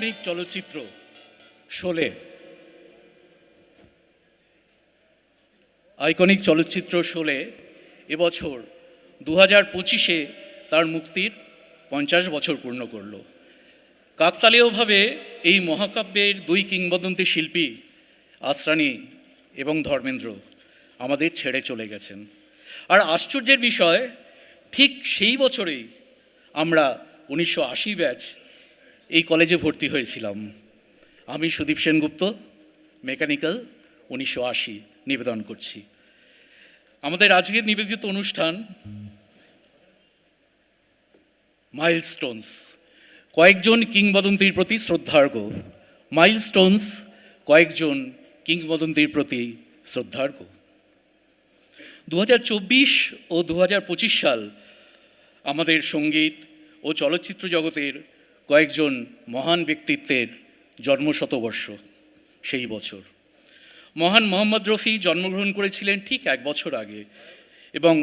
Iconic চলচ্চিত্র Sholay. Iconic চলচ্চিত্র শোলে এবছর 2025-এ তার মুক্তির 50 বছর পূর্ণ করল। কাকতালীয়ভাবে এই মহাকাব্যের দুই কিংবদন্তি শিল্পী আসরানী এবং ধর্মেন্দ্র আমাদের ছেড়ে চলে গেছেন। আর আশ্চর্যের বিষয়, ঠিক সেই বছরেই আমরা 1980 ব্যাচ এই কলেজে ভর্তি হয়েছিলাম। আমি সুদীপ সেনগুপ্ত, মেকানিক্যাল 1980 নিবেদন করছি। আমাদের আজকের নিবেদিত অনুষ্ঠান মাইলস্টোনস, কয়েকজন কিংবদন্তির প্রতি শ্রদ্ধার্ঘ। মাইলস্টোনস, কয়েকজন কিংবদন্তির প্রতি শ্রদ্ধার্ঘ। 2024 ও 2025 সাল আমাদের সঙ্গীত ও চলচ্চিত্র জগতের কয়েকজন মহান ব্যক্তিত্বের জন্মশতবর্ষ। সেই বছর মহান মোহাম্মদ রফি জন্মগ্রহণ করেছিলেন ঠিক 1 বছর আগে, এবং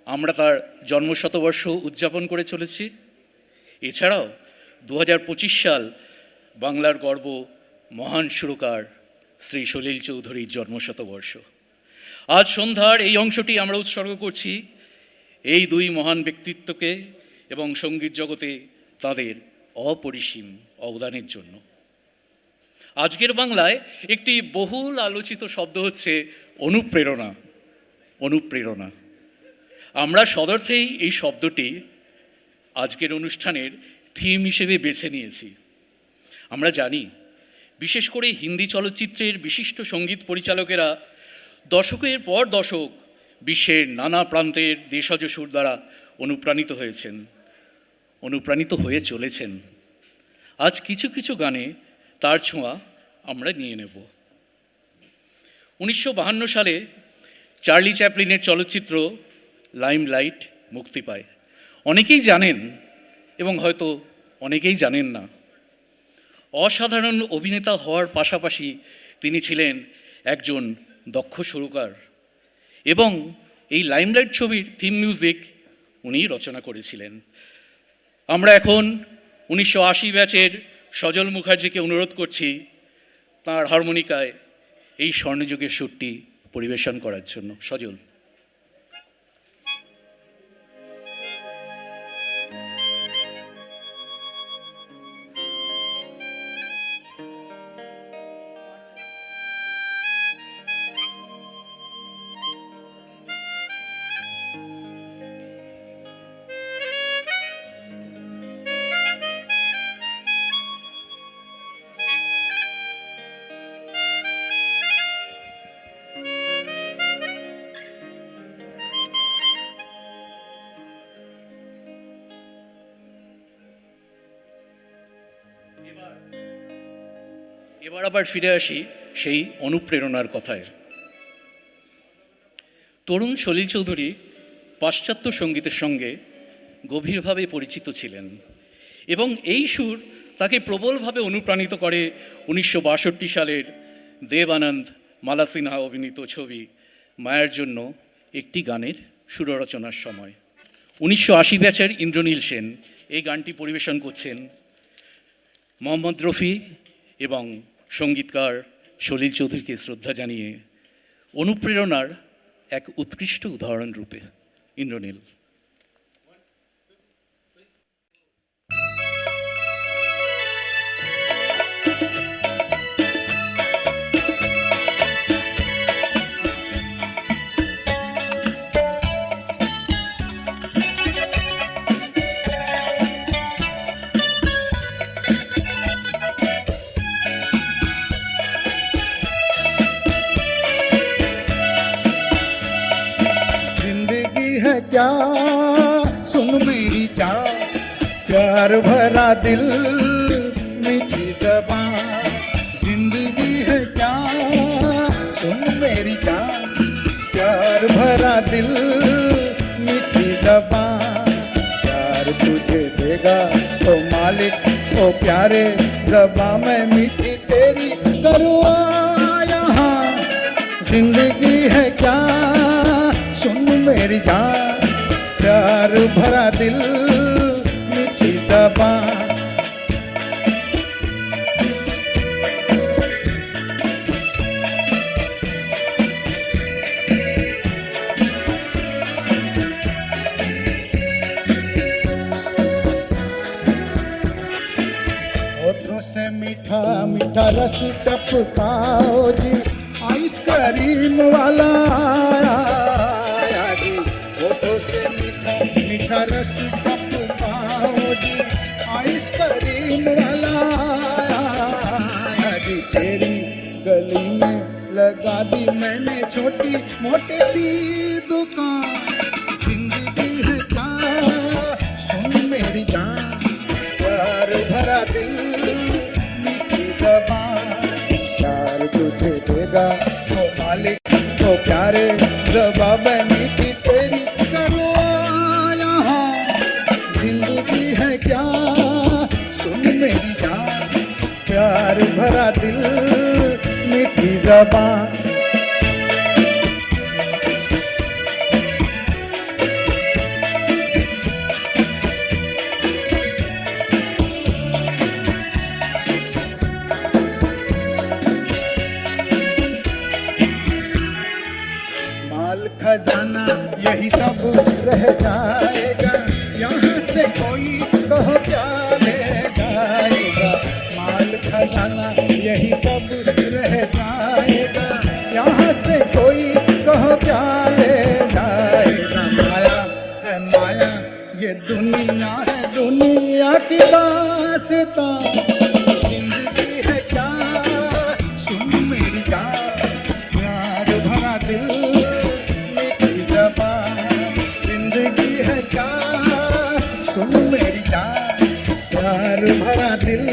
আমরা তার জন্মশতবর্ষ উদযাপন করে চলেছি। এছাড়াও 2025 সাল বাংলার গর্ব মহান সুরকার শ্রী সলিল চৌধুরীর জন্মশতবর্ষ। আজ সন্ধ্যার এই অংশটি আমরা উৎসর্গ করছি এই দুই মহান ব্যক্তিত্বকে এবং সঙ্গীত জগতে তাদের অপরিসীম অবদানের জন্য। আজকের বাংলায় একটি বহুল আলোচিত শব্দ হচ্ছে অনুপ্রেরণা। অনুপ্রেরণা, আমরা সদর্থেই এই শব্দটি আজকের অনুষ্ঠানের থিম হিসেবে বেছে নিয়েছি। আমরা জানি, বিশেষ করে হিন্দি চলচ্চিত্রের বিশিষ্ট সঙ্গীত পরিচালকেরা দশকের পর দশক বিশ্বের নানা প্রান্তের দেশজ সুর দ্বারা অনুপ্রাণিত হয়েছেন, অনুপ্রাণিত হয়ে চলেছেন। আজ কিছু কিছু গানে তার ছোঁয়া আমরা নিয়ে নেব। 1952 সালে চার্লি চ্যাপলিনের চলচ্চিত্র লাইমলাইট মুক্তি পায়। অনেকেই জানেন এবং হয়তো অনেকেই জানেন না, অসাধারণ অভিনেতা হওয়ার পাশাপাশি তিনি ছিলেন একজন দক্ষ সুরকার, এবং এই লাইমলাইট ছবির থিম মিউজিক উনি রচনা করেছিলেন। আমরা এখন 1980 ব্যাচের সজল মুখার্জিকে অনুরোধ করছি তাঁর হারমোনিকায় এই স্বর্ণযুগের সুরটি পরিবেশন করার জন্য। সজল। এবার আবার ফিরে আসি সেই অনুপ্রেরণার কথায়। তরুণ সলিল চৌধুরী পাশ্চাত্য সঙ্গীতের সঙ্গে গভীরভাবে পরিচিত ছিলেন, এবং এই সুর তাকে প্রবলভাবে অনুপ্রাণিত করে 1962 সালের দেব আনন্দ মালা সিনহা অভিনীত ছবি মায়ার জন্য একটি গানের সুররচনার সময়। 1980 ব্যাচের ইন্দ্রনীল সেন এই গানটি পরিবেশন করছেন মোহাম্মদ রফি এবং সঙ্গীতকার সলিল চৌধুরীকে শ্রদ্ধা জানিয়ে অনুপ্রেরণার এক উৎকৃষ্ট উদাহরণ রূপে। ইন্দ্রনীল। क्या सुन मेरी चाह, प्यार भरा दिल मीठी ज़बान। जिंदगी है क्या सुन मेरी चाह, प्यार भरा दिल मीठी ज़बान। प्यार तुझे देगा तो मालिक ओ प्यारे, ज़बां में मीठी तेरी करूँ यहाँ। जिंदगी है क्या सुन मेरी जान, प्यार भरा दिल मीठी ज़बान। रस टपकाओ जी, आइसक्रीम वाला आया जी, होठों से मीठा मीठा रस टपकाओ जी, आइसक्रीम वाला आया जी। तेरी गली में लगा दी मैंने छोटी मोटी सी दुकान, जिंदगी है क्या सुन मेरी जान, प्यार भरा दिल मीठी ज़बान, प्यार तुझे देगा तो मालिक तो प्यारे जवाब मीठी तेरी करो यहाँ, जिंदगी है क्या सुन मेरी जान, प्यार भरा दिल मीठी ज़बान। माल खजाना यही सब रह जाएगा, यहाँ से कोई कहो क्या ले जाएगा, माल खजाना यही सब रह जाएगा, यहाँ से कोई कहो क्या ले जाएगा। माया है माया ये दुनिया है, दुनिया की दास्तां, जिंदगी है क्या सुन मेरी जान, प्यार भरा दिल मीठी ज़बान, जिंदगी है क्या सुन मेरी जान, प्यार भरा दिल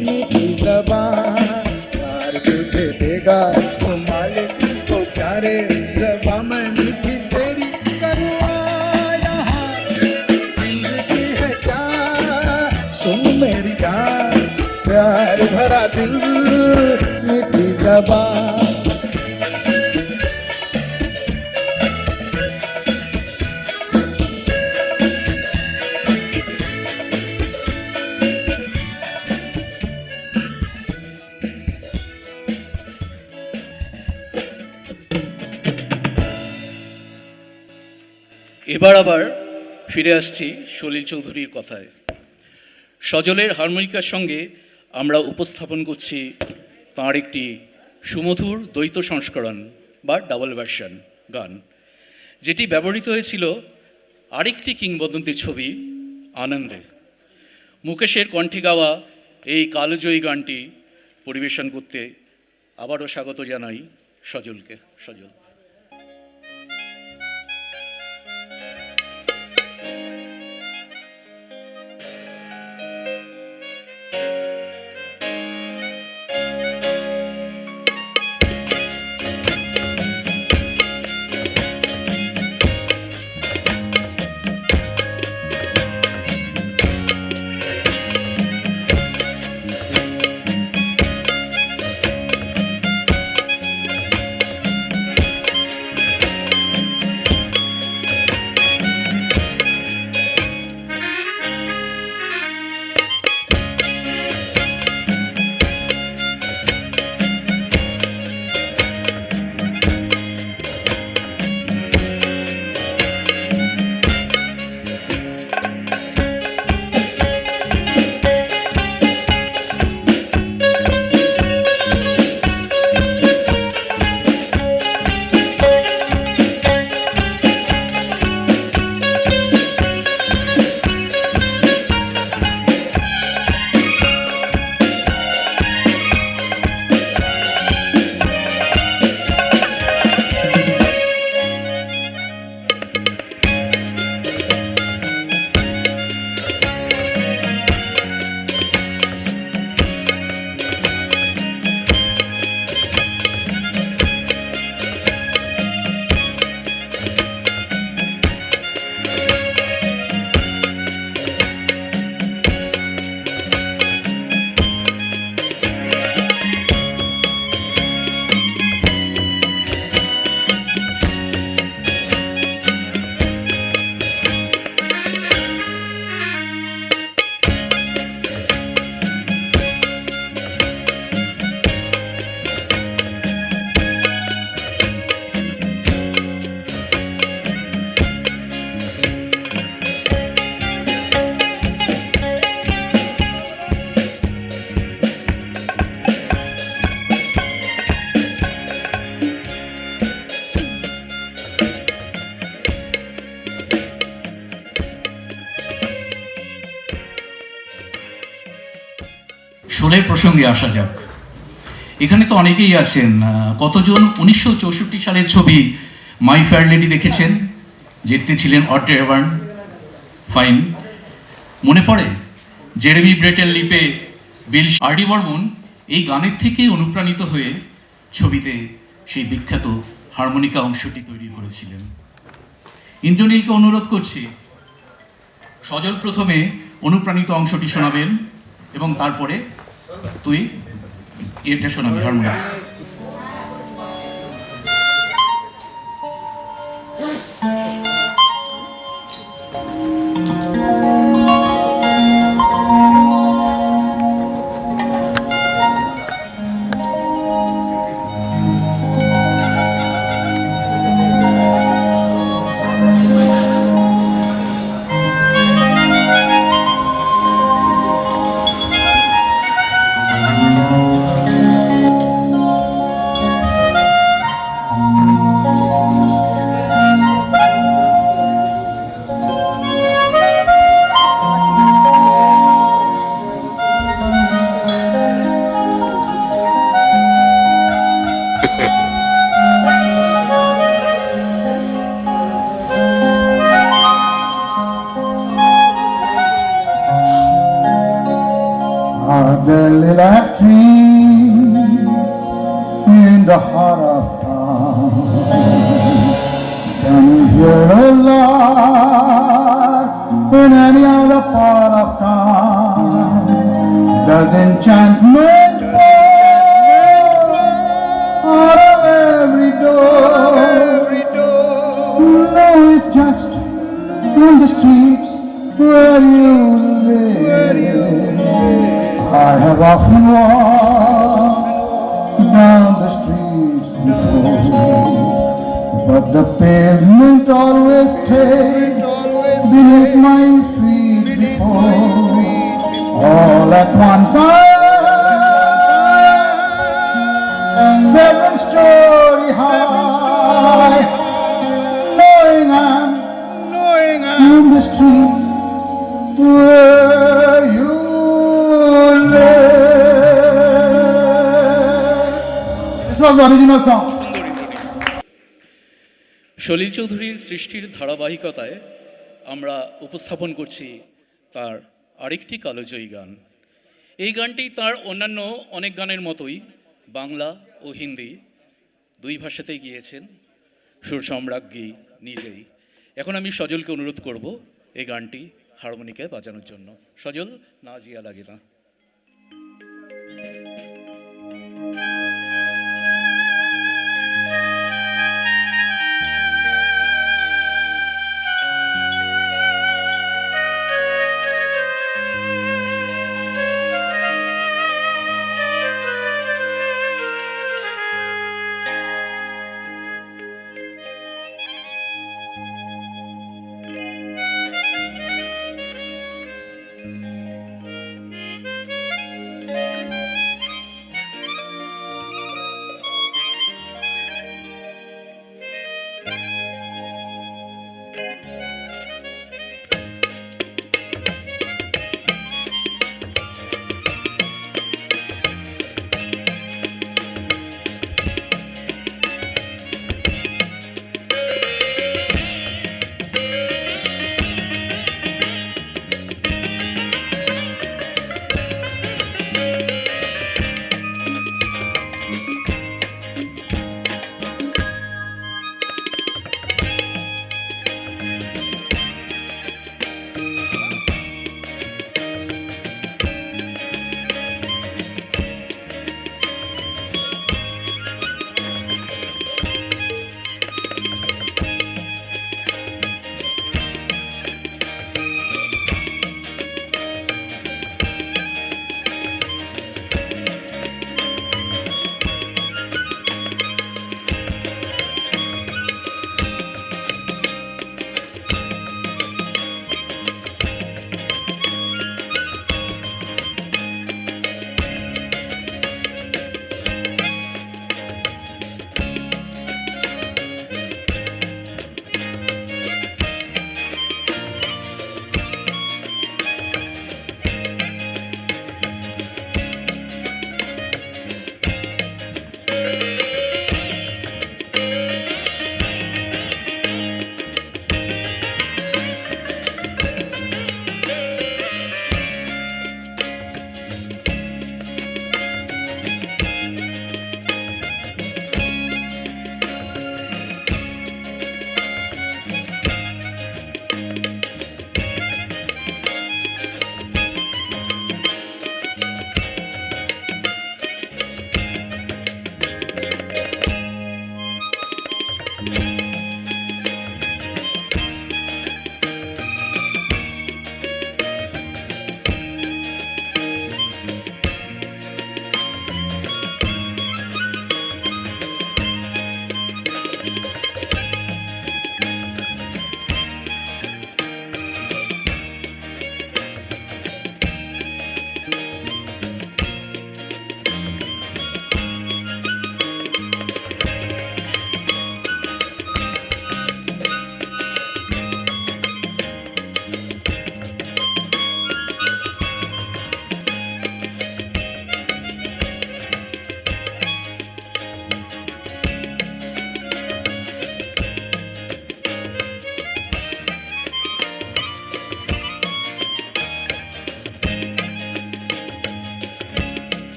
मीठी ज़बान, प्यार तुझे देगा तो मालिक तो प्यारे ज़बान में मीठी तेरी करो यहाँ, जिंदगी है क्या सुन मेरी जान, प्यार भरा दिल मीठी ज़बान। এবার আবার ফিরে আসছি সলিল চৌধুরীর কথায়। সজলের হারমোনিকার সঙ্গে আমরা উপস্থাপন করছি তাঁর একটি সুমধুর দ্বৈত সংস্করণ বা ডাবল ভার্সন গান, যেটি ব্যবহৃত হয়েছিল আরেকটি কিংবদন্তির ছবি আনন্দে। মুকেশের কণ্ঠে গাওয়া এই কালজয়ী গানটি পরিবেশন করতে আবারও স্বাগত জানাই সজলকে। সজল। প্রসঙ্গে আসা যাক। এখানে তো অনেকেই আছেন, কতজন 1964 সালের ছবি মাই ফেয়ার লেডি দেখেছেন, যেটিতে ছিলেন অড্রে হেবার্ন? ফাইন। মনে পড়ে জেরেমি ব্রেটেল লিপে বিল আরডি বর্মন এই গানের থেকে অনুপ্রাণিত হয়ে ছবিতে সেই বিখ্যাত হারমোনিকা অংশটি তৈরি করেছিলেন। ইন্দ্রনীলকে অনুরোধ করছি, সজল প্রথমে অনুপ্রাণিত অংশটি শোনাবেন এবং তারপরে তুই এটা শোনাবি, harmonica. The lilac trees in the heart of town, can you hear a lark in any other part of town? Does enchantment fall out of every door? No, it's just on the streets where you live. I have often walked down the streets before, but the pavement always stayed beneath my feet before. All at once I 7-story high, knowing I'm in the street where you original song. সলিল চৌধুরীর সৃষ্টির ধারাবাহিকতায় আমরা উপস্থাপন করছি তার আরেকটি কালোজয়ী গান। এই গানটি তার অন্যান্য অনেক গানের মতোই বাংলা ও হিন্দি দুই ভাষাতেই গিয়েছেন সুর সম্রাজ্ঞী নিজেই। এখন আমি সজলকে অনুরোধ করব এই গানটি হারমোনিকায় বাজানোর জন্য। সজল, না জিয়া লাগে না।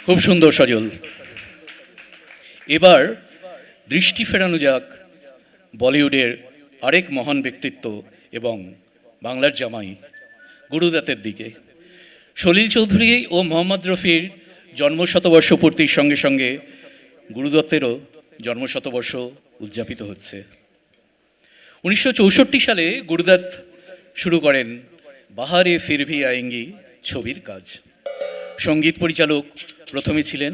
খুব সুন্দর সজল। এবার দৃষ্টি ফেরানো যাক বলিউডের আরেক মহান ব্যক্তিত্ব এবং বাংলার জামাই গুরুদাত্তের দিকে। সলিল চৌধুরী ও মোহাম্মদ রফির জন্মশতবর্ষ পূর্তির সঙ্গে সঙ্গে গুরুদত্তেরও জন্মশতবর্ষ উদযাপিত হচ্ছে। 1964 সালে গুরুদত্ত শুরু করেন বাহারে ফির ভি আয়েঙ্গি ছবির কাজ। সঙ্গীত পরিচালক প্রথমে ছিলেন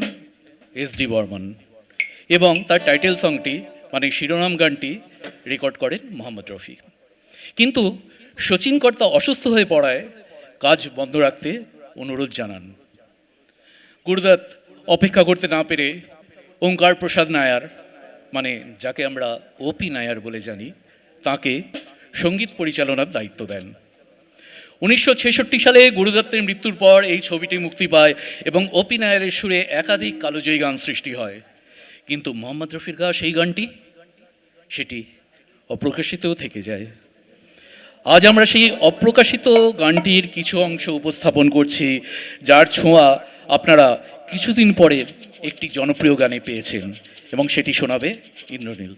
এস.ডি. বর্মন এবং তার টাইটেল সংটি মানে শিরোনাম গানটি রেকর্ড করেন মোহাম্মদ রফি। কিন্তু শচীন কর্তা অসুস্থ হয়ে পড়ায় কাজ বন্ধ রাখতে অনুরোধ জানান। গুরুদত্ত অপেক্ষা করতে না পেরে ওঙ্কার প্রসাদ নায়ার, মানে যাকে আমরা ওপি নায়ার বলে জানি, তাকে সঙ্গীত পরিচালনার দায়িত্ব দেন। 1966 সালে গুরুদত্তের মৃত্যুর পর এই ছবিটি মুক্তি পায় এবং ওপি নায়ারের সুরে একাধিক কালোজয়ী গান সৃষ্টি হয়। কিন্তু মোহাম্মদ রফির গাওয়া সেই গানটি সেটি অপ্রকাশিতও থেকে যায়। আজ আমরা সেই অপ্রকাশিত গানটির কিছু অংশ উপস্থাপন করছি, যার ছোঁয়া আপনারা কিছুদিন পরে একটি জনপ্রিয় গানে পেয়েছেন এবং সেটি শোনাবে ইন্দ্রনীল।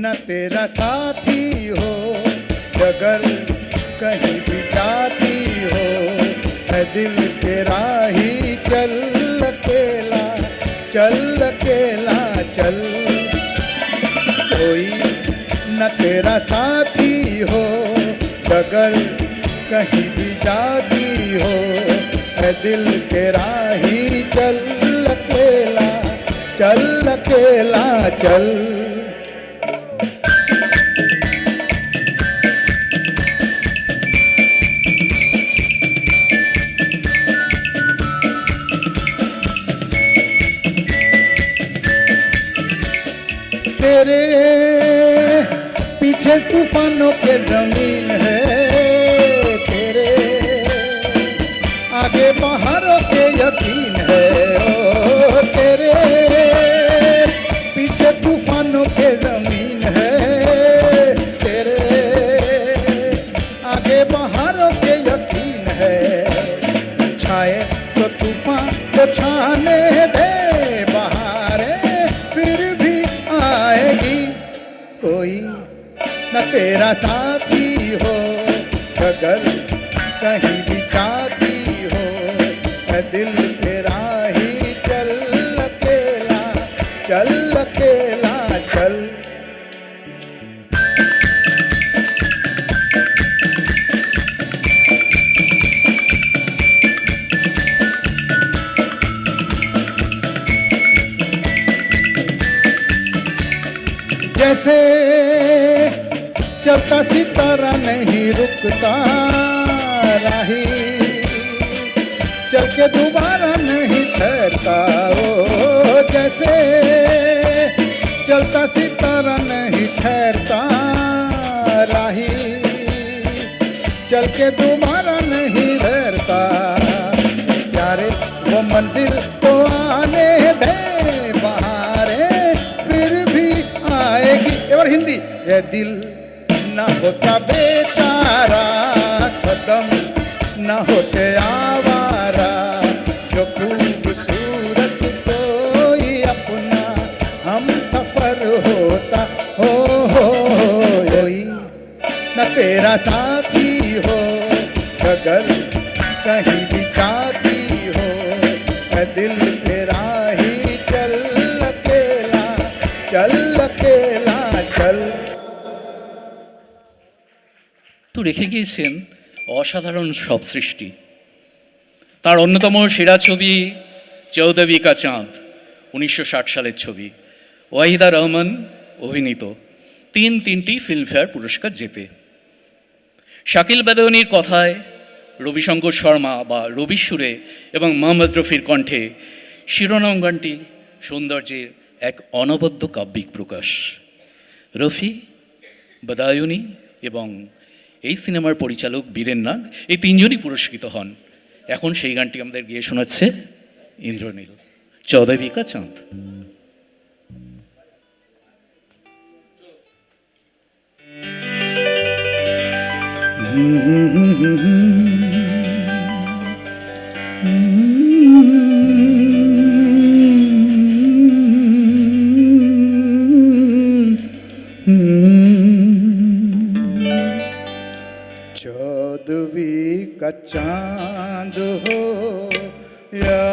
न तेरा साथी हो अगर कहीं भी जाती हो, है दिल तेरा ही चल अकेला चल अकेला चल। कोई न तेरा साथी हो अगर कहीं भी जाती हो, है दिल तेरा ही चल अकेला चल अकेला चल। तेरे पीछे तूफानों के जमीन है, तेरे आगे बहारों के यकीन है। ओ तेरे पीछे तूफानों के जमीन है, तेरे आगे बहारों के यकीन है। छाए तो तूफान तो छाने दे बहारें फिर भी आएगी। कोई न तेरा साथी हो अगर कहीं भी जाती हो, है दिल तेरा ही चल अकेला चल अकेला चल। जैसे चलता सितारा नहीं रुकता राही, चल के दोबारा नहीं ठहरता। ओ जैसे चलता सितारा नहीं ठहरता राही, चल के दोबारा नहीं ठहरता। प्यारे वो मंजिल को आने दे बहारें फिर भी आएगी। एबार हिंदी। ये दिल न होता बेचारा खत्म न होते आवारा, जो खूबसूरत कोई अपना हम सफर होता हो। कोई न तेरा साथी हो अगर कहीं भी जाती हो, है दिल तेरा ही चल अकेला चल अकेला चल। তো রেখে গিয়েছেন অসাধারণ সব সৃষ্টি। তার অন্যতম সেরা ছবি 14वीं का चाँद, 1960 সালের ছবি, ওয়াহিদা রহমান অভিনীত। তিনটি ফিল্মফেয়ার পুরস্কার জেতে। শাকিল বাদাওয়ানির কথায় রবিশঙ্কর শর্মা বা রবি সুরে এবং মোহাম্মদ রফির কণ্ঠে শিরোনাম গানটি সৌন্দর্যের এক অনবদ্য কাব্যিক প্রকাশ। রফি, বাদায়ুনি এবং এই সিনেমার পরিচালক বীরেন নাগ, এই তিনজনই পুরস্কৃত হন। এখন সেই গানটি আমাদের গিয়ে শোনাচ্ছে ইন্দ্রনীল, 14वीं का चांद। चौदहवीं का चांद हो या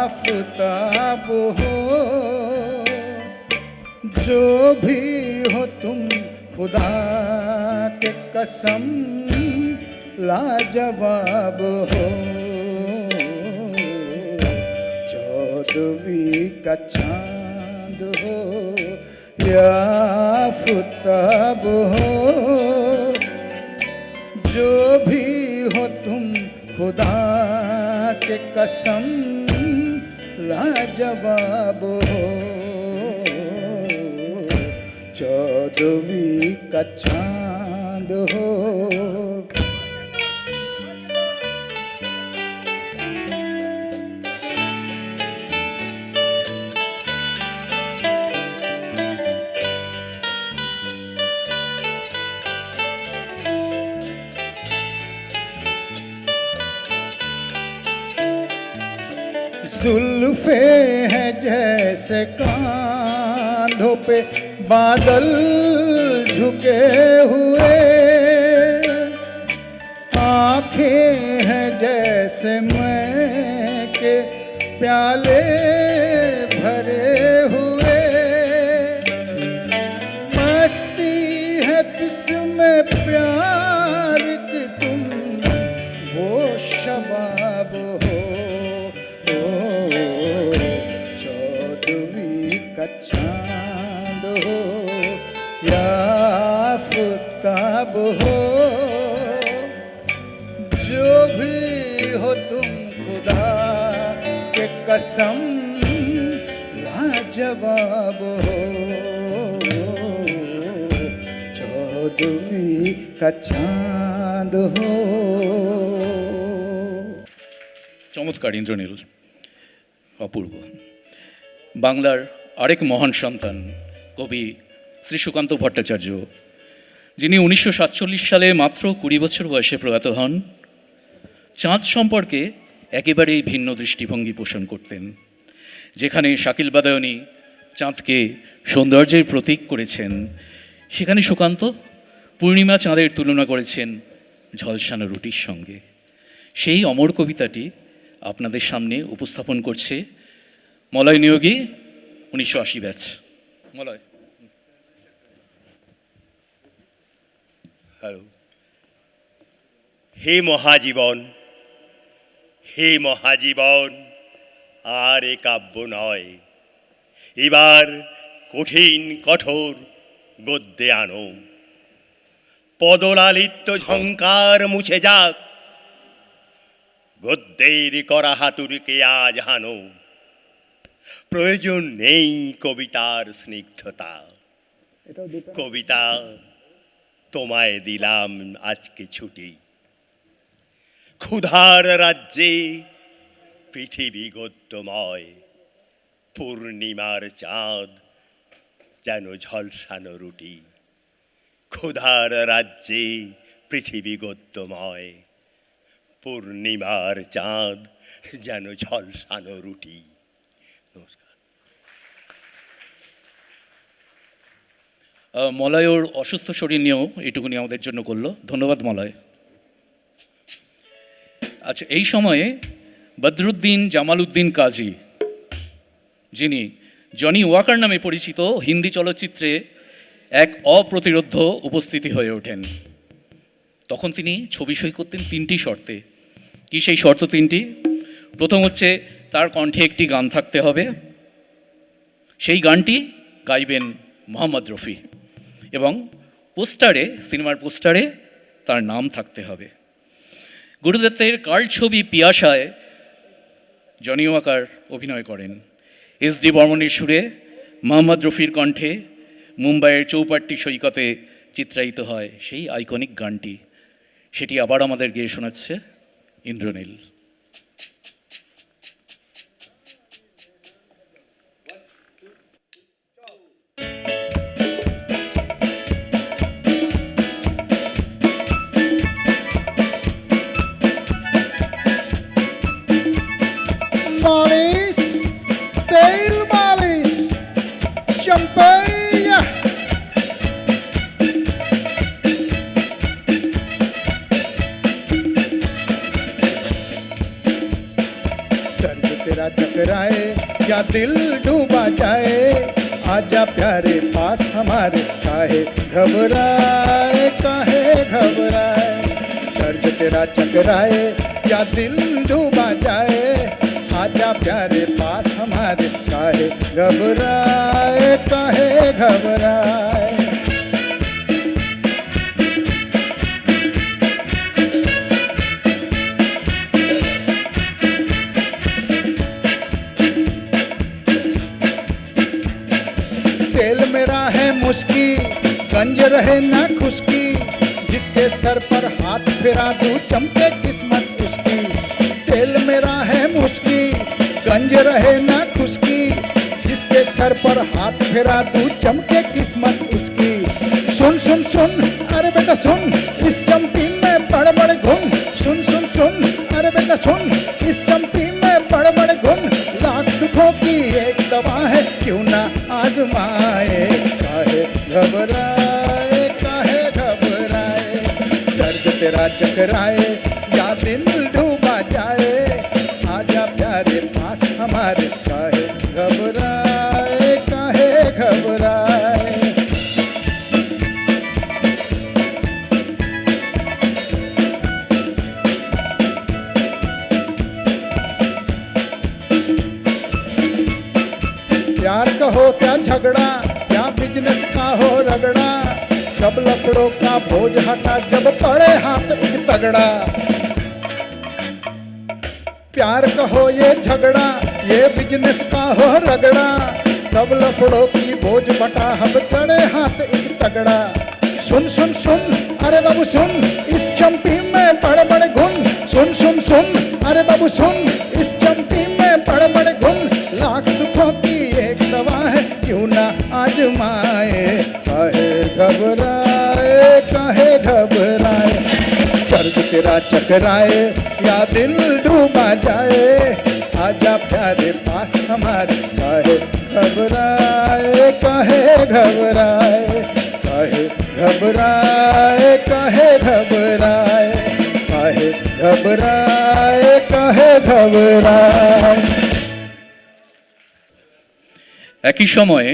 आफताब हो, जो भी हो तुम खुदा के कसम लाजवाब हो। 14वीं का चांद हो या आफताब हो, जो भी हो तुम खुदा के कसम लाजवाब हो। 14वीं का चांद हो। जुल्फे हैं जैसे कांधों पे बादल झुके हुए, आंखें हैं जैसे मैं के प्याले भरे हुए, मस्ती है तुझमें प्यार की तुम वो शबाब हो। 14वीं का चांद हो या आफताब हो, जो भी हो तुम खुदा के कसम लाजवाब हो। 14वीं का चांद हो। চমৎকার ইন্দ্রনীল, অপূর্ব। বাংলার আরেক মহান সন্তান কবি শ্রী সুকান্ত ভট্টাচার্য, যিনি 1947 সালে মাত্র 20 বছর বয়সে প্রয়াত হন, চাঁদ সম্পর্কে একেবারেই ভিন্ন দৃষ্টিভঙ্গি পোষণ করতেন। যেখানে শাকিল বাদায়ুনি চাঁদকে সৌন্দর্যের প্রতীক করেছেন, সেখানে সুকান্ত পূর্ণিমা চাঁদের তুলনা করেছেন ঝলসানো রুটির সঙ্গে। সেই অমর কবিতাটি আপনাদের সামনে উপস্থাপন করছে মলয় নিয়োগী, 1980 ব্যাচ। মলয়। হ্যালো। হে মহাজীবন, হে মহাজীবন, আর এ কাব্য নয়, এবার কঠিন কঠোর গদ্যে আনো। পদলালিত্য ঝঙ্কার মুছে যাক, গদ্যের করা হাতুড়িকে আজ হানো। প্রয়োজন নেই কবিতার স্নিগ্ধতা, কবিতা তোমায় দিলাম আজকে ছুটি। ক্ষুধার রাজ্যে পৃথিবী গদ্যময়, পূর্ণিমার চাঁদ যেন ঝলসানো রুটি। ক্ষুধার রাজ্যে পৃথিবী গদ্যময়, পূর্ণিমার চাঁদ যেন ঝলসানো রুটি। নমস্কার। মলয় ওর অসুস্থ শরীর নিয়েও এটুকুনি আমাদের জন্য করলো, ধন্যবাদ মলয়। আচ্ছা, এই সময়ে বদরুদ্দিন জামাল উদ্দিন কাজী, যিনি জনি ওয়াকার নামে পরিচিত, হিন্দি চলচ্চিত্রে এক অপ্রতিরোধ্য উপস্থিতি হয়ে ওঠেন। তখন তিনি ছবি সই করতেন 3টি শর্তে। কি সেই শর্ত 3টি? প্রথম হচ্ছে তার কণ্ঠে একটি গান থাকতে হবে, সেই গানটি গাইবেন মোহাম্মদ রফি। এবং পোস্টারে, সিনেমার পোস্টারে তার নাম থাকতে হবে। গুরুদত্তের কাল্ট ছবি পিয়াসায় জনি ওয়াকার অভিনয় করেন। এস.ডি. বর্মনের সুরে, মোহাম্মদ রফির কণ্ঠে মুম্বাইয়ের চৌপাট্টি সৈকতে চিত্রায়িত হয় সেই আইকনিক গানটি। সেটি আবার আমাদের গেয়ে শোনাচ্ছে ইন্দ্রনীল। मालिश तेल मालिश चंपैया सर जो तेरा टकराए या दिल डूबा जाए आजा प्यारे पास हमारे काहे घबराए सर जो तेरा चकराए या दिल डूबा जाए आजा प्यारे पास हमारे काहे घबराए तेल मेरा है मुस्की गंज रहे ना खुशकी जिसके सर पर हाथ फिरा दूं चमके किस्मत उसकी तेल मेरा है मुस्की गंज रहे ना खुशकी जिसके सर पर हाथ फिरा दूं चमके किस्मत उसकी सुन सुन सुन अरे बेटा सुन इस चंपी में बड़ बड़ गुन सुन सुन सुन अरे बेटा सुन इस चंपी में बड़ बड़ गुन लाख दुखों की एक दवा है क्यों ना आजमाए काहे घबराए सर्द तेरा चकराए या दिल डूबा जाए आजा प्यारे पास हमारे काहे घबराए प्यार का हो क्या झगड़ा या बिजनेस का हो रगड़ा सब लफड़ों का बोझ हटा जब पड़े हाथ एक तगड़ा प्यार का हो ये झगड़ा ये बिजनेस का हो रगड़ा सब लफड़ों की बोझ बटा हम चढ़े हाथ एक तगड़ा सुन सुन सुन अरे बाबू सुन इस चंपी में बड़े बड़े गुन सुन सुन सुन अरे बाबू सुन इस चंपी में बड़े बड़े गुन लाख दुखों की एक दवा है क्यों ना आजमाए काहे घबराए सर्द तेरा चकराए या दिल डूबा जाए आजा प्यारे पास हमारे काहे घबराए একই সময়ে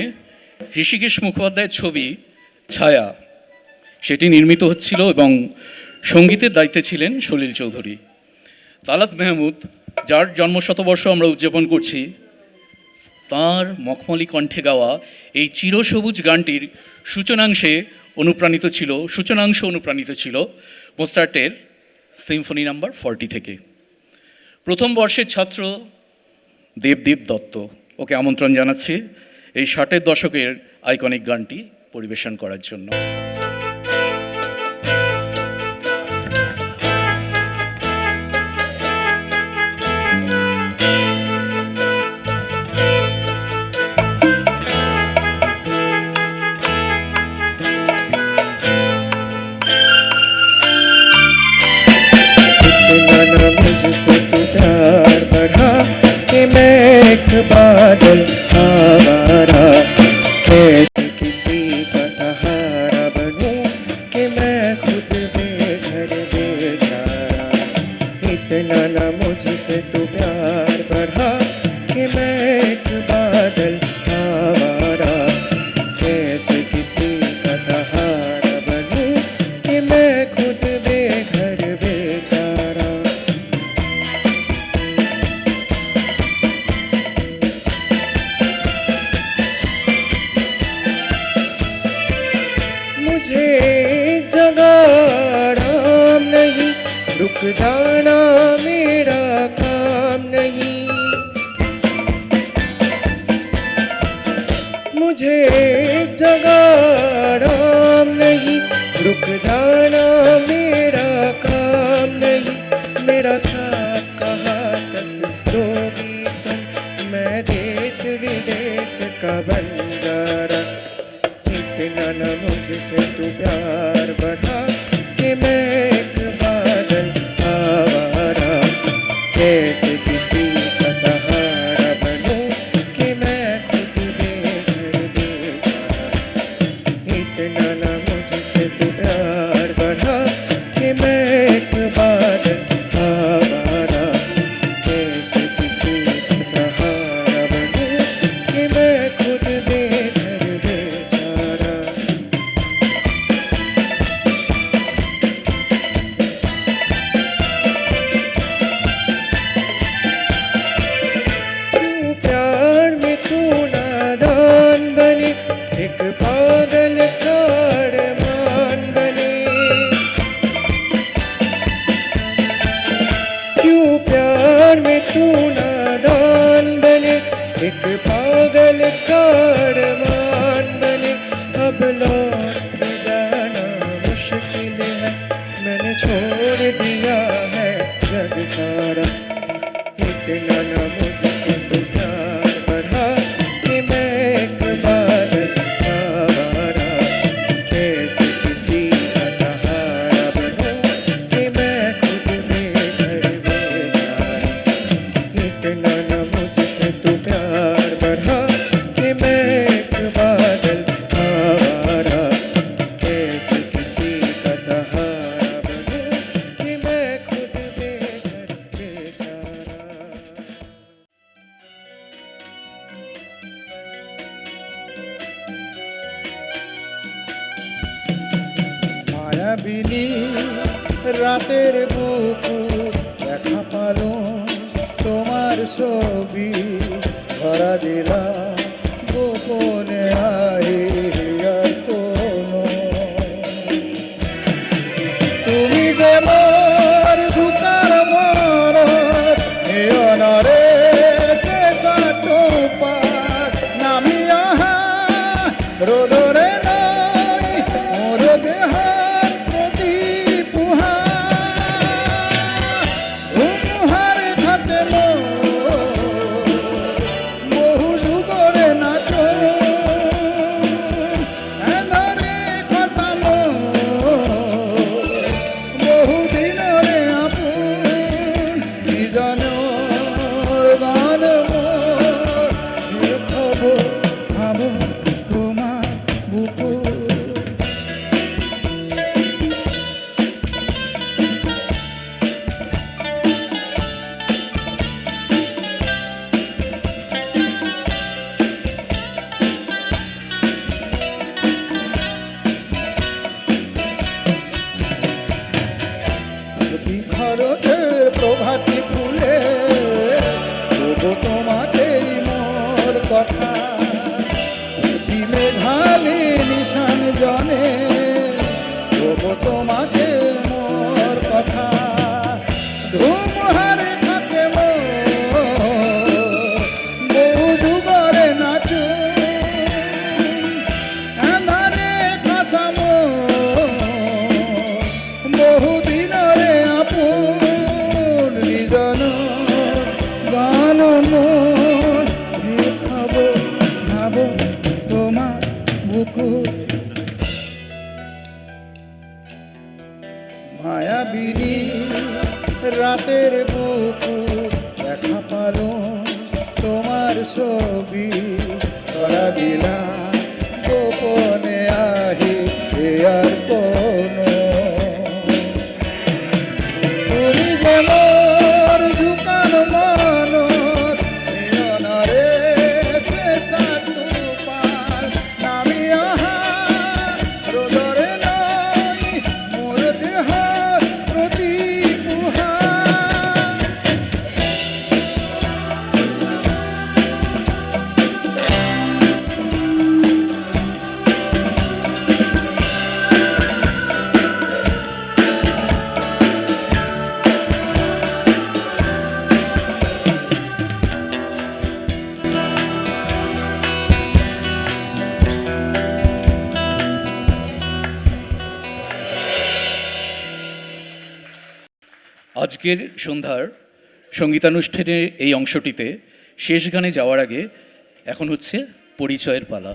ঋষিকেশ মুখোপাধ্যায়ের ছবি ছায়া সেটি নির্মিত হচ্ছিল এবং সঙ্গীতের দায়িত্বে ছিলেন সলিল চৌধুরী। তালাত মেহমুদ, যার জন্মশতবর্ষ আমরা উদযাপন করছি, তাঁর মখমলি কণ্ঠে গাওয়া এই চিরসবুজ গানটির সূচনাংশ অনুপ্রাণিত ছিল মোৎসার্টের সিম্ফনি নাম্বার 40 থেকে। প্রথম বর্ষের ছাত্র দেবদীপ দত্ত, ওকে আমন্ত্রণ জানাচ্ছি এই 60-এর দশকের আইকনিক গানটি পরিবেশন করার জন্য। मुझसे प्यार बढ़ा कि मैं एक बादल आवारा कैसे किसी का सहारा बनूं कि मैं खुद बेघर बेचारा इतना न मुझसे तू प्यार बढ़ा कि मैं एक बादल आवारा कैसे किसी का सहारा बनूं कि मैं खुद बेघर बेचारा जाना मेरा काम नहीं। मुझे एक जगह आराम नहीं, रुक जाना मेरा काम नहीं। मेरा साथ कहाँ तक दोगी तुम, मैं देश विदेश का बंजारा। इतना न मुझसे तू प्यार बढ़ा कि मैं एक बादल आवारा। कैसे किसी का सहारा बनूं कि मैं खुद बेघर बेचारा। इतना न मुझसे तू प्यार बढ़ा कि मैं एक बादल आवारा। कैसे किसी का सहारा बनूं कि मैं खुद बेघर बेचारा। क्यों प्यार में तू नादान बने, एक पागल कारमान बने। क्यों प्यार में तू नादान बने, एक पागल कारमान बने। अब लौट के जाना मुश्किल है, मैंने छोड़ दिया है जग सारा। इतना न मुझसे तू प्यार बढ़ा कि मैं एक बादल आवारा। कैसे किसी का सहारा बनूं कि मैं खुद बेघर बेचारा। इतना न मुझसे तू प्यार बढ़ा कि मैं एक बादल आवारा। कैसे किसी का सहारा बनूं कि मैं खुद बेघर बेचारा। মায়াবিনী রাতের বুকুর দেখা পালো, তোমার ছবি ধরা দিলাম গোপনে আর কোনো। তুমি যে মোর ধুকার মনত নিয়নরে শেষা টোপার নামি আহা রোদরে নাই মোর দেহার প্রতি পুহা। ধুমুহার খাতে বহু যুগরে নাচ এঁধারে খসাম বহু দিনরে আপন নিজন গান মোর খবর ভাব তোমার বুকুর। বিখরতের প্রভাতী ফুলে তবু তোমাকেই মোর কথা। মেঘালি নিশান জনে তবু তোমাকে মোর কথা। ধুমহারে থাকে বহু যুগরে নাচু এঁধারে খসাম বহু দিনরে আপন নিজন গান মোর দেখাব ভাব তোমার বুকুর। মায়াবিনী রাতের বুকুর দেখা পালো, তোমার ছবি ধরা দিলাম গোপনে আর কোনো। তুমি যে মোর ঝুকান মানত নিয়নরে শেষা টোপার নামি আহা রোদরে নাই মোর দেহার প্রতি পুহা। আজকের সন্ধ্যার সঙ্গীতানুষ্ঠানের এই অংশটিতে শেষ গানে যাওয়ার আগে এখন হচ্ছে পরিচয়ের পালা।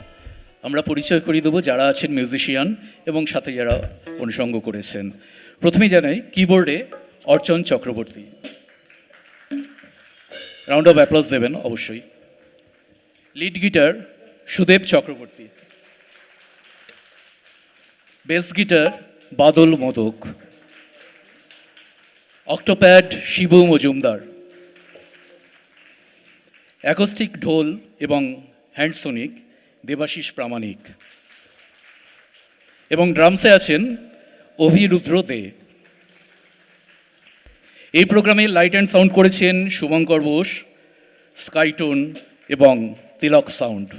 আমরা পরিচয় করিয়ে দেবো যারা আছেন মিউজিশিয়ান এবং সাথে যারা অনুষঙ্গ করেছেন। প্রথমেই জানাই কিবোর্ডে Archan Chakraborty, round of applause দেবেন অবশ্যই। Lead guitar Sudeb Chakraborty, bass guitar Badal Modak, octopad Shibu Majumdar, acoustic dhol এবং হ্যান্ডসোনিক দেবাশিস প্রামাণিক, এবং ড্রামসে আছেন অভিরুদ্র দে। এই প্রোগ্রামে লাইট অ্যান্ড সাউন্ড করেছেন শুভঙ্কর বোস, স্কাইটোন এবং তিলক সাউন্ড,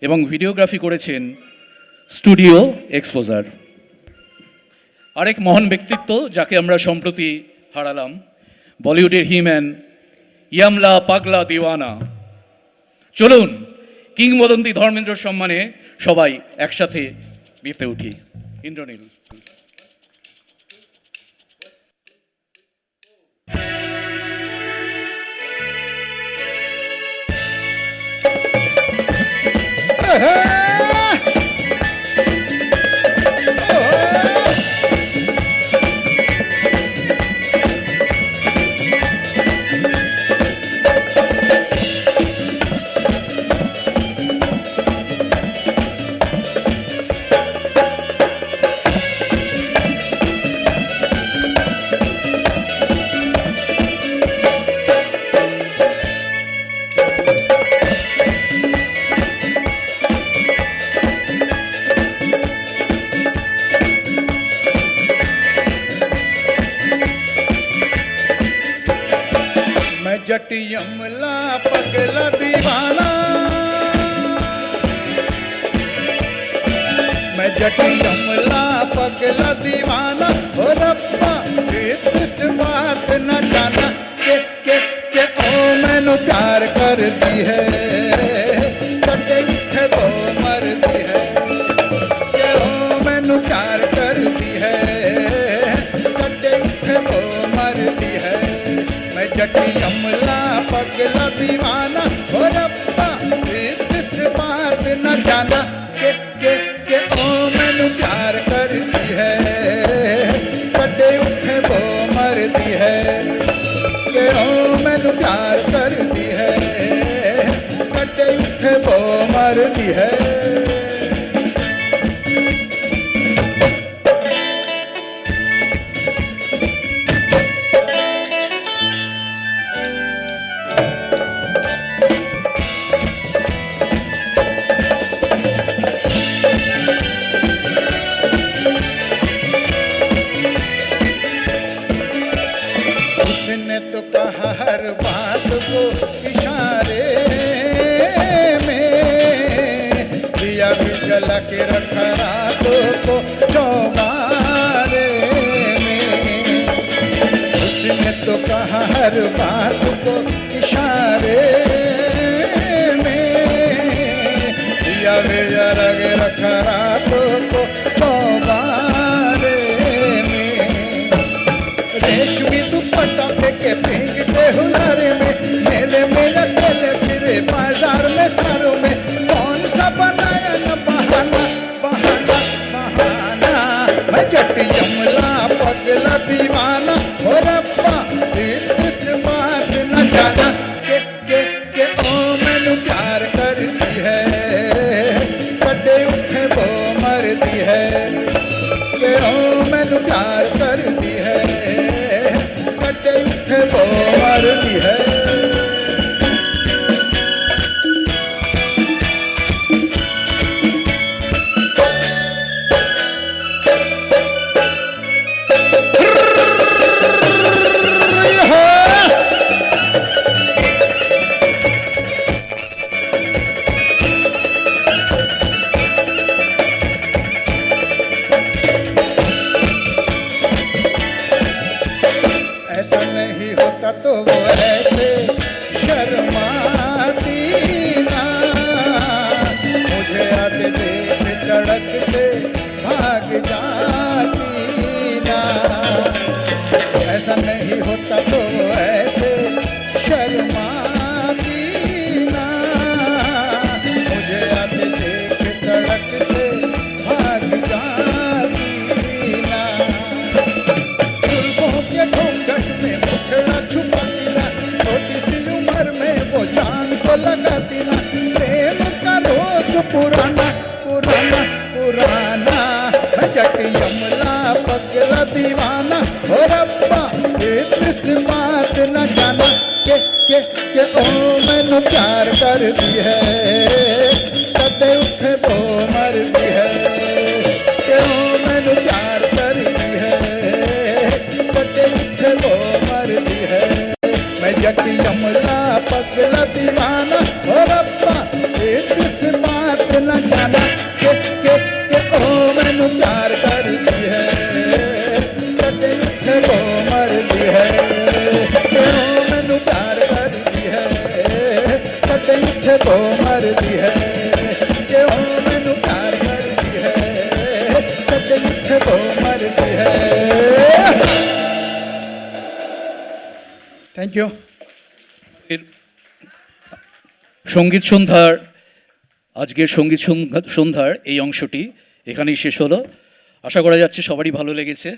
এবং ভিডিওগ্রাফি করেছেন স্টুডিও এক্সপোজার। আরেক মহান ব্যক্তিত্ব যাকে আমরা সম্প্রতি হারালাম, বলিউডের হিম্যান ইয়ামলা পাগলা দিওয়ানা। চলুন কিংবদন্তি ধর্মেন্দ্র সম্মানে সবাই একসাথে মেতে উঠি। ইন্দ্রনীল। जट यमला पगला दीवाना, मैं जट यमला पगला दीवाना। ओ रब्बा इस बात न जाना के ओ मैनू प्यार कर दी है, सटे है वो मरदी है, के ओ मैनू प्यार कर दी है, सटे है वो मरदी है। मैं जट यमला पगला दीवाना, हो रब्बा इस बात न जाना के ओ मैनू प्यार करती है, सटे उठे वो मरदी है, के ओ मैनू प्यार करती है, सटे उठे वो मरदी है। उसने तो कहा हर बात को इशारे में, दिया भी जला के रखा रातों को चौबारे में। उसने तो कहा हर बात को इशारे में, दिया भी जला के रखा रातों को चौबारे में। रेशमी दुपट्टा फेंके फेंकते हुनर में, मेले में अकेले फिरे बाजार में सारों में। कौन सा बनाया न बहाना बहाना बहाना, मैं जट यमला पगला दीवाना। हो रब्बा इस बात न जाना के ओ मैनू प्यार करती है, सटे उठे वो मरदी है, के ओ मैनू प्यार करती है, सटे उठे वो मरदी है। दीवाना हो रब्बा किस्मत न जाना के ओ मैनू प्यार कर दी है सदे उठे वो मर दी है के ओ मैनू प्यार कर दी है सदे उठे वो मर दी है मैं जटी अमला पगला दीवाना हो रब्बा किस्मत न जाना के ओ मैनू प्यार कर दी है सदे उठे वो मर दी है के ओ मैनू प्यार कर दी है सदे उठे वो मर दी है के ओ मैनू प्यार कर दी है सदे उठे वो मर दी है। Thank you. এর সঙ্গীত সন্ধ্যার আজকের সঙ্গীত সন্ধ্যার এই অংশটি এখানেই শেষ হলো। আশা করা যাচ্ছে সবারই ভালো লেগেছে।